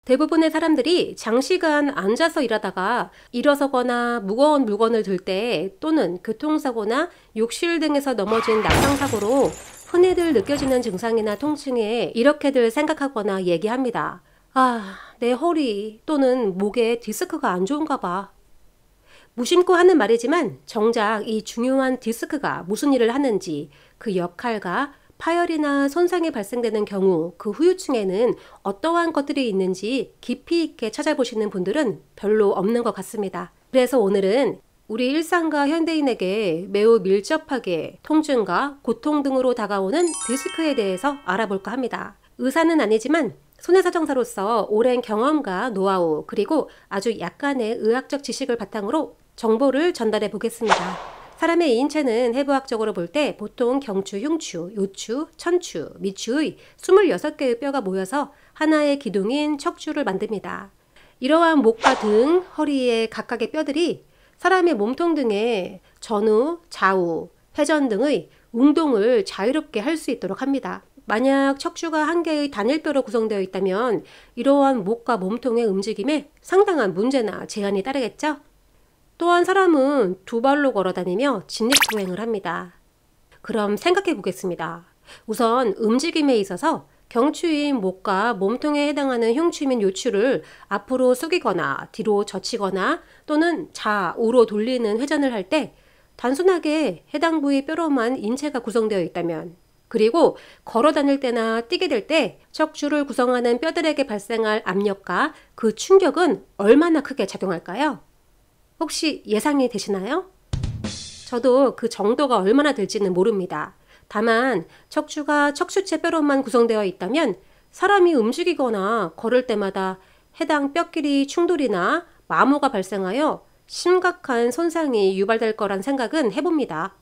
대부분의 사람들이 장시간 앉아서 일하다가 일어서거나 무거운 물건을 들 때 또는 교통사고나 욕실 등에서 넘어진 낙상사고로 흔히들 느껴지는 증상이나 통증에 이렇게들 생각하거나 얘기합니다. 아, 내 허리 또는 목에 디스크가 안 좋은가 봐. 무심코 하는 말이지만 정작 이 중요한 디스크가 무슨 일을 하는지, 그 역할과 파열이나 손상이 발생되는 경우 그 후유증에는 어떠한 것들이 있는지 깊이 있게 찾아보시는 분들은 별로 없는 것 같습니다. 그래서 오늘은 우리 일상과 현대인에게 매우 밀접하게 통증과 고통 등으로 다가오는 디스크에 대해서 알아볼까 합니다. 의사는 아니지만 손해사정사로서 오랜 경험과 노하우 그리고 아주 약간의 의학적 지식을 바탕으로 정보를 전달해 보겠습니다. 사람의 인체는 해부학적으로 볼 때 보통 경추, 흉추, 요추, 천추, 미추의 26개의 뼈가 모여서 하나의 기둥인 척추를 만듭니다. 이러한 목과 등, 허리의 각각의 뼈들이 사람의 몸통 등의 전후, 좌우, 회전 등의 운동을 자유롭게 할 수 있도록 합니다. 만약 척추가 한 개의 단일뼈로 구성되어 있다면 이러한 목과 몸통의 움직임에 상당한 문제나 제한이 따르겠죠? 또한 사람은 두 발로 걸어다니며 직립보행을 합니다. 그럼 생각해 보겠습니다. 우선 움직임에 있어서 경추인 목과 몸통에 해당하는 흉추 및 요추를 앞으로 숙이거나 뒤로 젖히거나 또는 좌우로 돌리는 회전을 할 때 단순하게 해당 부위 뼈로만 인체가 구성되어 있다면, 그리고 걸어 다닐 때나 뛰게 될 때 척추를 구성하는 뼈들에게 발생할 압력과 그 충격은 얼마나 크게 작용할까요? 혹시 예상이 되시나요? 저도 그 정도가 얼마나 될지는 모릅니다. 다만 척추가 척추체 뼈로만 구성되어 있다면 사람이 움직이거나 걸을 때마다 해당 뼈끼리 충돌이나 마모가 발생하여 심각한 손상이 유발될 거란 생각은 해봅니다.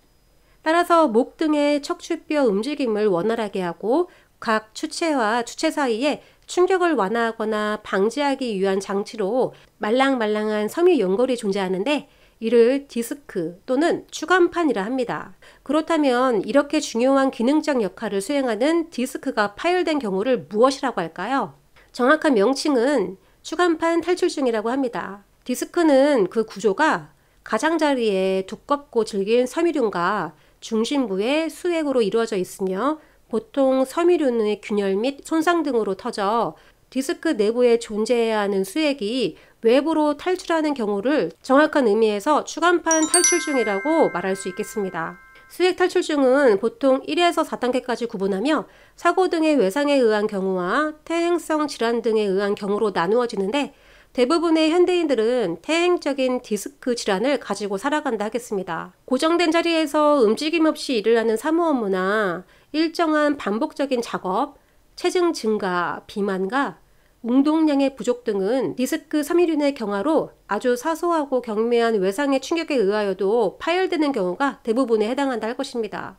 따라서 목 등의 척추뼈 움직임을 원활하게 하고 각 추체와 추체 사이에 충격을 완화하거나 방지하기 위한 장치로 말랑말랑한 섬유 연골이 존재하는데 이를 디스크 또는 추간판이라 합니다. 그렇다면 이렇게 중요한 기능적 역할을 수행하는 디스크가 파열된 경우를 무엇이라고 할까요? 정확한 명칭은 추간판 탈출증이라고 합니다. 디스크는 그 구조가 가장자리에 두껍고 질긴 섬유륜과 중심부에 수액으로 이루어져 있으며 보통 섬유륜의 균열 및 손상 등으로 터져 디스크 내부에 존재해야 하는 수액이 외부로 탈출하는 경우를 정확한 의미에서 추간판 탈출증이라고 말할 수 있겠습니다. 수액 탈출증은 보통 1에서 4단계까지 구분하며 사고 등의 외상에 의한 경우와 퇴행성 질환 등에 의한 경우로 나누어지는데 대부분의 현대인들은 퇴행적인 디스크 질환을 가지고 살아간다 하겠습니다. 고정된 자리에서 움직임 없이 일을 하는 사무 업무나 일정한 반복적인 작업, 체중 증가, 비만과 운동량의 부족 등은 디스크 섬유륜의 경화로 아주 사소하고 경미한 외상의 충격에 의하여도 파열되는 경우가 대부분에 해당한다 할 것입니다.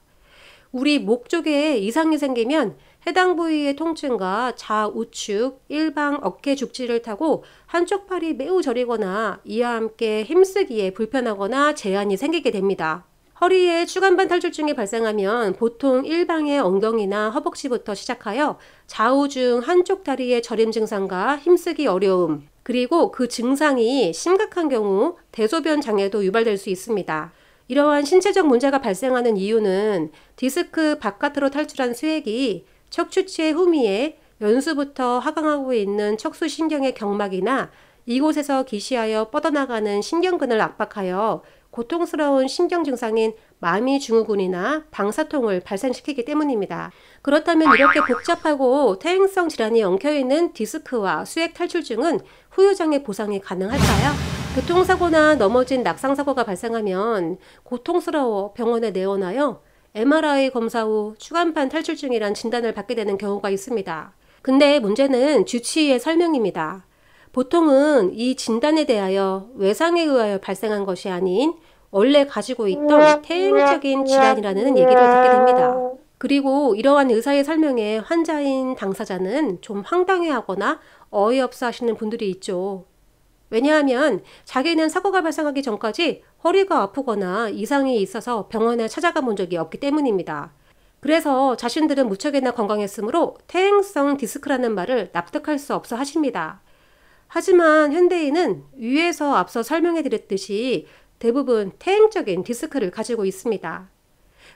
우리 목 쪽에 이상이 생기면 해당 부위의 통증과 좌우측, 일방 어깨 죽지를 타고 한쪽 팔이 매우 저리거나 이와 함께 힘쓰기에 불편하거나 제한이 생기게 됩니다. 허리에 추간판 탈출증이 발생하면 보통 일방의 엉덩이나 허벅지부터 시작하여 좌우 중 한쪽 다리의 저림 증상과 힘쓰기 어려움, 그리고 그 증상이 심각한 경우 대소변 장애도 유발될 수 있습니다. 이러한 신체적 문제가 발생하는 이유는 디스크 바깥으로 탈출한 수액이 척추체 후미에 연수부터 하강하고 있는 척수신경의 경막이나 이곳에서 기시하여 뻗어나가는 신경근을 압박하여 고통스러운 신경 증상인 마미증후군이나 방사통을 발생시키기 때문입니다. 그렇다면 이렇게 복잡하고 퇴행성 질환이 엉켜있는 디스크와 수액 탈출증은 후유장애 보상이 가능할까요? 교통사고나 넘어진 낙상사고가 발생하면 고통스러워 병원에 내원하여 MRI 검사 후 추간판 탈출증이란 진단을 받게 되는 경우가 있습니다. 근데 문제는 주치의의 설명입니다. 보통은 이 진단에 대하여 외상에 의하여 발생한 것이 아닌 원래 가지고 있던 퇴행적인 질환이라는 얘기를 듣게 됩니다. 그리고 이러한 의사의 설명에 환자인 당사자는 좀 황당해하거나 어이없어 하시는 분들이 있죠. 왜냐하면 자기는 사고가 발생하기 전까지 허리가 아프거나 이상이 있어서 병원에 찾아가 본 적이 없기 때문입니다. 그래서 자신들은 무척이나 건강했으므로 퇴행성 디스크라는 말을 납득할 수 없어 하십니다. 하지만 현대인은 위에서 앞서 설명해 드렸듯이 대부분 퇴행적인 디스크를 가지고 있습니다.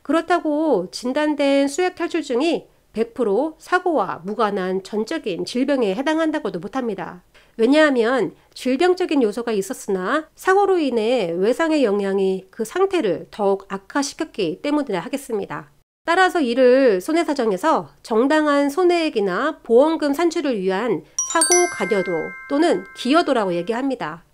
그렇다고 진단된 수액 탈출증이 100% 사고와 무관한 전적인 질병에 해당한다고도 못합니다. 왜냐하면 질병적인 요소가 있었으나 사고로 인해 외상의 영향이 그 상태를 더욱 악화시켰기 때문이라 하겠습니다. 따라서 이를 손해사정에서 정당한 손해액이나 보험금 산출을 위한 사고 관여도 또는 기여도라고 얘기합니다.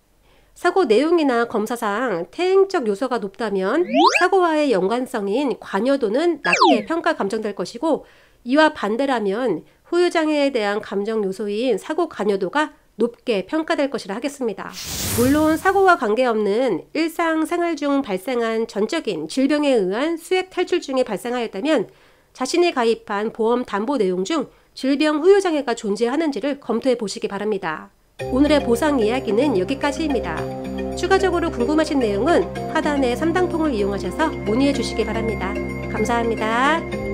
사고 내용이나 검사상 퇴행적 요소가 높다면 사고와의 연관성인 관여도는 낮게 평가 감정될 것이고, 이와 반대라면 후유장애에 대한 감정 요소인 사고 관여도가 높게 평가될 것이라 하겠습니다. 물론 사고와 관계없는 일상생활 중 발생한 전적인 질병에 의한 수액 탈출증이 발생하였다면 자신이 가입한 보험 담보 내용 중 질병 후유장애가 존재하는지를 검토해 보시기 바랍니다. 오늘의 보상 이야기는 여기까지입니다. 추가적으로 궁금하신 내용은 하단의 3당통을 이용하셔서 문의해 주시기 바랍니다. 감사합니다.